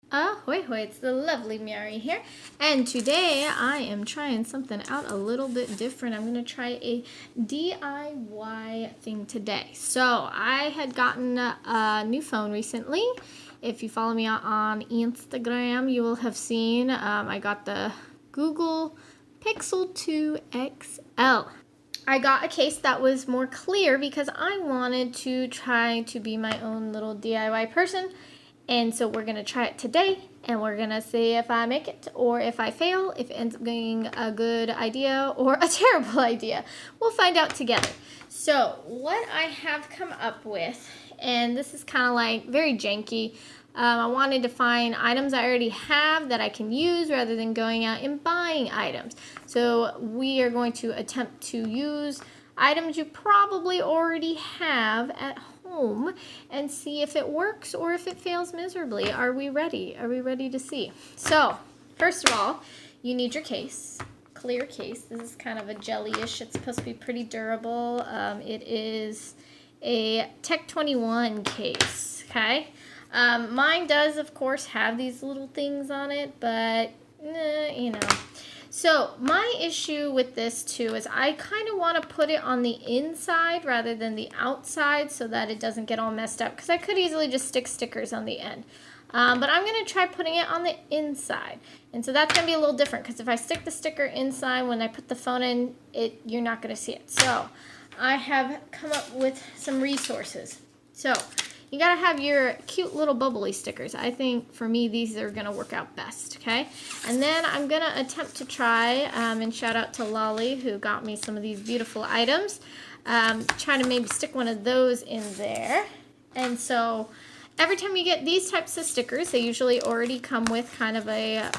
Ahoy, hoy, it's the lovely Mary here, and today I am trying something out a little bit different. I'm going to try a DIY thing today. So I had gotten a new phone recently. If you follow me on Instagram, you will have seen I got the Google Pixel 2 XL. I got a case that was more clear because I wanted to try to be my own little DIY person. And so we're going to try it today, and we're going to see if I make it or if I fail, if it ends up being a good idea or a terrible idea. We'll find out together. So what I have come up with, and this is kind of like very janky, I wanted to find items I already have that I can use rather than going out and buying items. So we are going to attempt to use items you probably already have at home and see if it works or if it fails miserably. Are we ready? Are we ready to see? So, first of all, you need your case. Clear case. This is kind of a jelly-ish. It's supposed to be pretty durable. It is a Tech 21 case, okay? Mine does, of course, have these little things on it, but, you know. So my issue with this too is I kind of want to put it on the inside rather than the outside so that it doesn't get all messed up, because I could easily just stick stickers on the end. But I'm going to try putting it on the inside. And so that's going to be a little different, because if I stick the sticker inside when I put the phone in, you're not going to see it. So I have come up with some resources. So you gotta have your cute little bubbly stickers. I think for me these are gonna work out best, okay? And then I'm gonna attempt to try, and shout out to Lolly who got me some of these beautiful items. Try to maybe stick one of those in there. And so every time you get these types of stickers, they usually already come with kind of a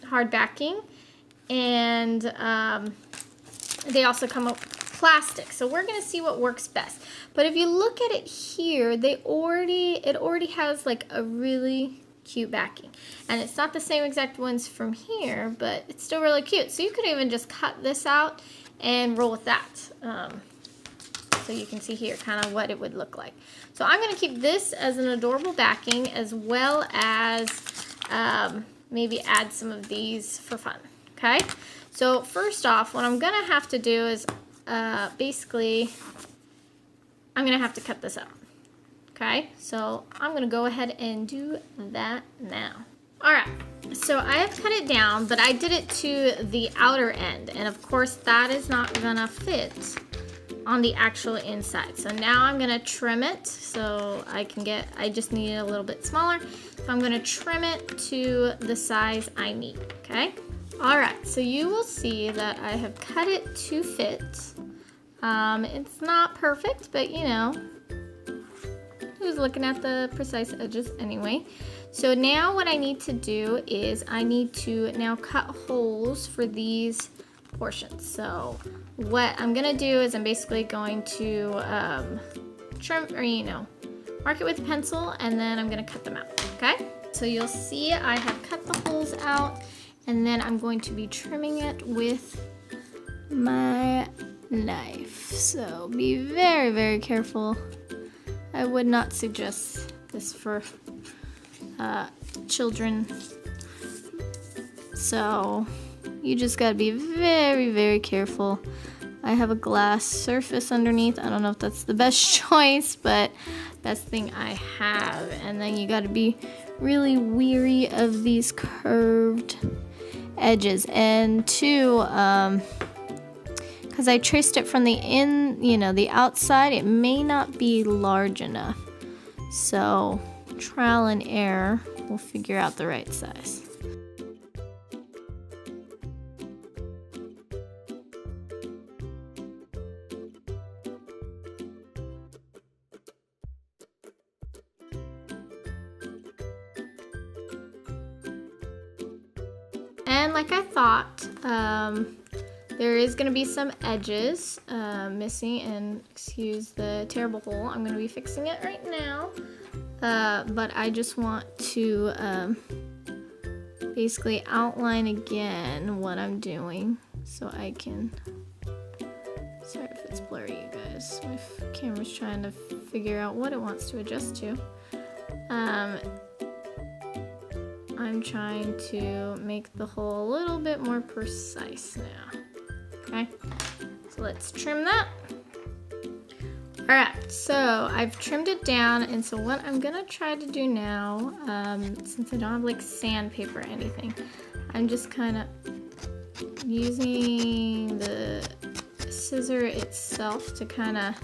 hard backing, and they also come up plastic. So we're going to see what works best. But if you look at it here, it already has like a really cute backing. And it's not the same exact ones from here, but it's still really cute. So you could even just cut this out and roll with that. So you can see here kind of what it would look like. So I'm going to keep this as an adorable backing, as well as maybe add some of these for fun. Okay? So first off, what I'm going to have to do is basically, I'm going to have to cut this out. Okay, so I'm going to go ahead and do that now. Alright, so I have cut it down, but I did it to the outer end, and of course that is not going to fit on the actual inside. So now I'm going to trim it so I just need it a little bit smaller. So I'm going to trim it to the size I need, okay? Alright, so you will see that I have cut it to fit. It's not perfect, but you know, who's looking at the precise edges anyway? So now what I need to do is I need to now cut holes for these portions. So what I'm gonna do is I'm basically going to trim, or you know, mark it with a pencil, and then I'm gonna cut them out, okay? So you'll see I have cut the holes out, and then I'm going to be trimming it with my knife. So be very, very careful. I would not suggest this for children. So you just gotta be very, very careful. I have a glass surface underneath. I don't know if that's the best choice, but best thing I have. And then you gotta be really weary of these curved edges. And two, because I traced it from the outside, it may not be large enough. So trial and error, we'll figure out the right size. And like I thought, there is going to be some edges missing, and excuse the terrible hole. I'm going to be fixing it right now, but I just want to basically outline again what I'm doing so I can, sorry if it's blurry you guys, my camera's trying to figure out what it wants to adjust to. I'm trying to make the hole a little bit more precise now. Okay, so let's trim that. All right, so I've trimmed it down, and so what I'm gonna try to do now, since I don't have like sandpaper or anything, I'm just kind of using the scissor itself to kind of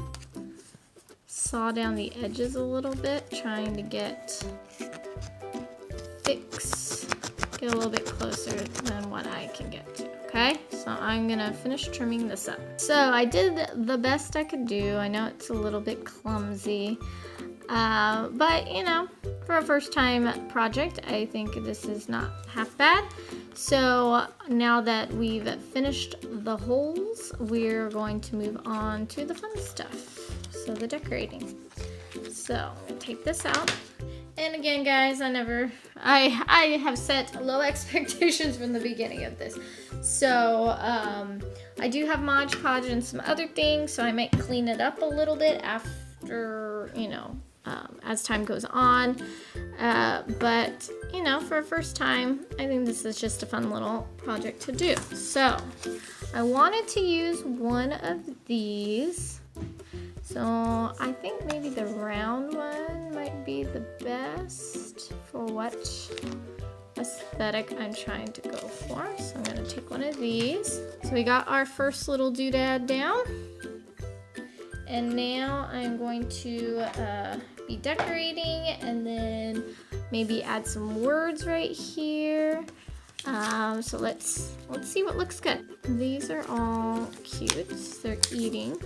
saw down the edges a little bit, trying to get a little bit closer than what I can get to. Okay, so I'm gonna finish trimming this up. So I did the best I could do. I know it's a little bit clumsy, but you know, for a first time project, I think this is not half bad. So now that we've finished the holes, we're going to move on to the fun stuff. So the decorating. So I'm gonna take this out. And again, guys, I have set low expectations from the beginning of this. So I do have Mod Podge and some other things, so I might clean it up a little bit after, you know, as time goes on. But, you know, for a first time, I think this is just a fun little project to do. So I wanted to use one of these. So I think maybe the round one might be the best for what aesthetic I'm trying to go for. So I'm gonna take one of these. So we got our first little doodad down. And now I'm going to be decorating and then maybe add some words right here. So let's see what looks good. These are all cute. They're eating.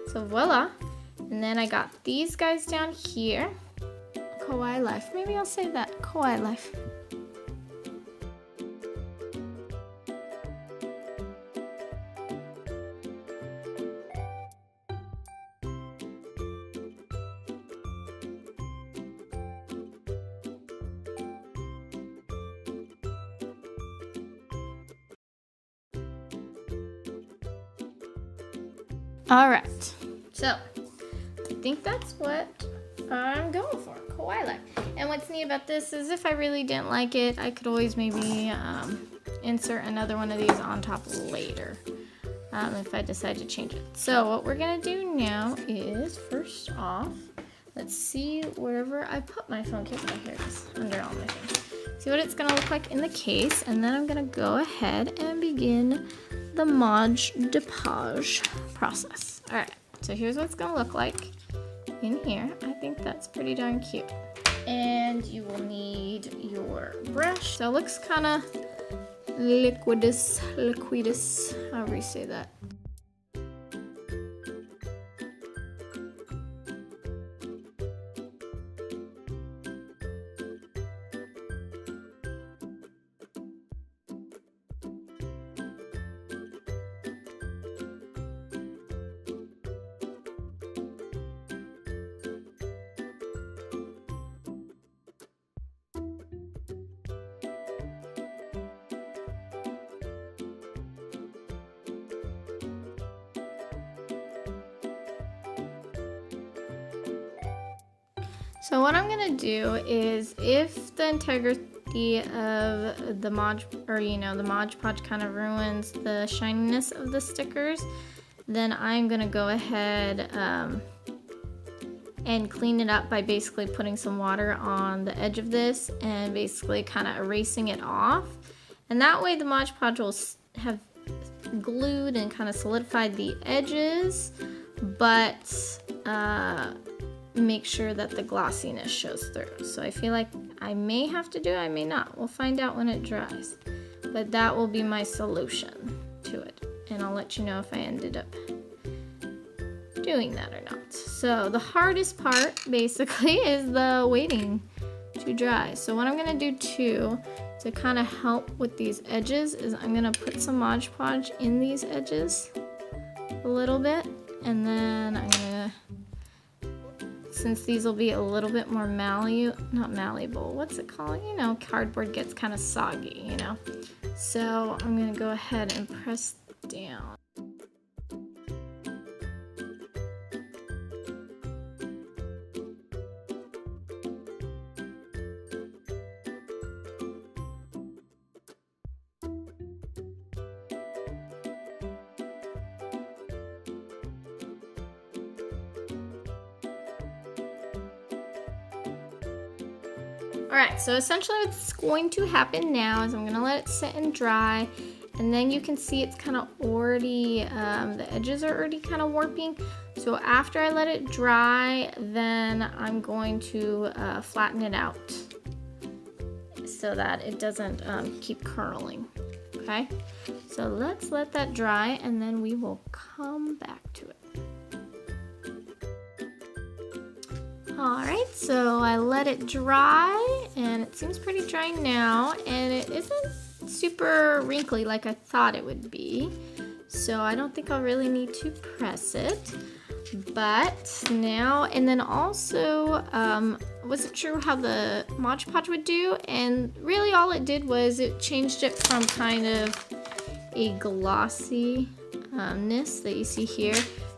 So voila. And then I got these guys down here. Kawaii Life. Maybe I'll say that. Kawaii Life. All right, so I think that's what I'm going for, Kawaii Life. And what's neat about this is if I really didn't like it, I could always maybe insert another one of these on top later if I decide to change it. So what we're gonna do now is, first off, let's see wherever I put my phone case. Oh, here it is, under all my things. See what it's gonna look like in the case, and then I'm gonna go ahead and begin the Mod Podge process. All right, so here's what it's gonna look like in here. I think that's pretty darn cute. And you will need your brush. So it looks kind of liquidus, however you say that. So what I'm gonna do is, if the integrity of the Mod, or the Mod Podge kind of ruins the shininess of the stickers, then I'm gonna go ahead and clean it up by basically putting some water on the edge of this and basically kind of erasing it off. And that way the Mod Podge will have glued and kind of solidified the edges, but make sure that the glossiness shows through. So I feel like I may have to do it, I may not. We'll find out when it dries. But that will be my solution to it. And I'll let you know if I ended up doing that or not. So the hardest part basically is the waiting to dry. So what I'm gonna do too, to kind of help with these edges, is I'm gonna put some Mod Podge in these edges a little bit, and then I'm gonna, since these will be a little bit more not malleable, what's it called? Cardboard gets kind of soggy, So I'm gonna go ahead and press down. Alright, so essentially what's going to happen now is I'm going to let it sit and dry, and then you can see it's kind of already, the edges are already kind of warping. So after I let it dry, then I'm going to flatten it out so that it doesn't keep curling. Okay, so let's let that dry and then we will come back to it. Alright, so I let it dry and it seems pretty dry now, and it isn't super wrinkly like I thought it would be. So I don't think I'll really need to press it. But now, and then also, wasn't sure how the Mod Podge would do, and really all it did was it changed it from kind of a glossiness that you see here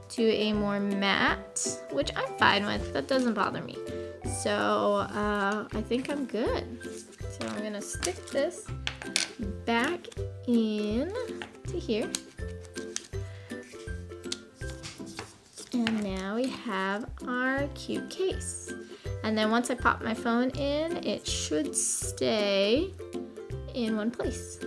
to a more matte, which I'm fine with. That doesn't bother me. So I think I'm good. So I'm gonna stick this back in to here. And now we have our cute case. And then once I pop my phone in, it should stay in one place.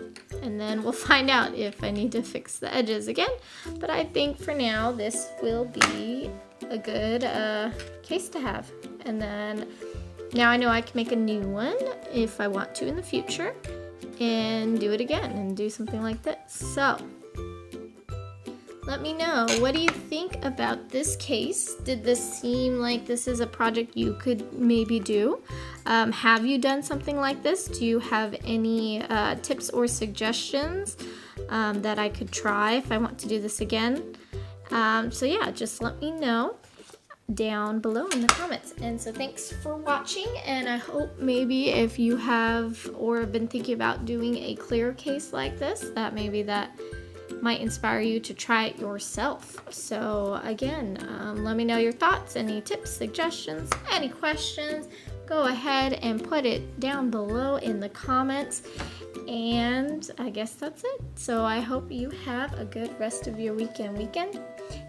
And then we'll find out if I need to fix the edges again. But I think for now, this will be a good case to have. And then now I know I can make a new one if I want to in the future and do it again and do something like this. So let me know, what do you think about this case? Did this seem like this is a project you could maybe do? Have you done something like this? Do you have any tips or suggestions that I could try if I want to do this again? So yeah, just let me know down below in the comments. And so thanks for watching, and I hope maybe if you have or have been thinking about doing a clear case like this, that maybe that might inspire you to try it yourself. So again, let me know your thoughts, any tips, suggestions, any questions. Go ahead and put it down below in the comments. And I guess that's it. So I hope you have a good rest of your weekend.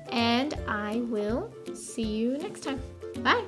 And I will see you next time. Bye.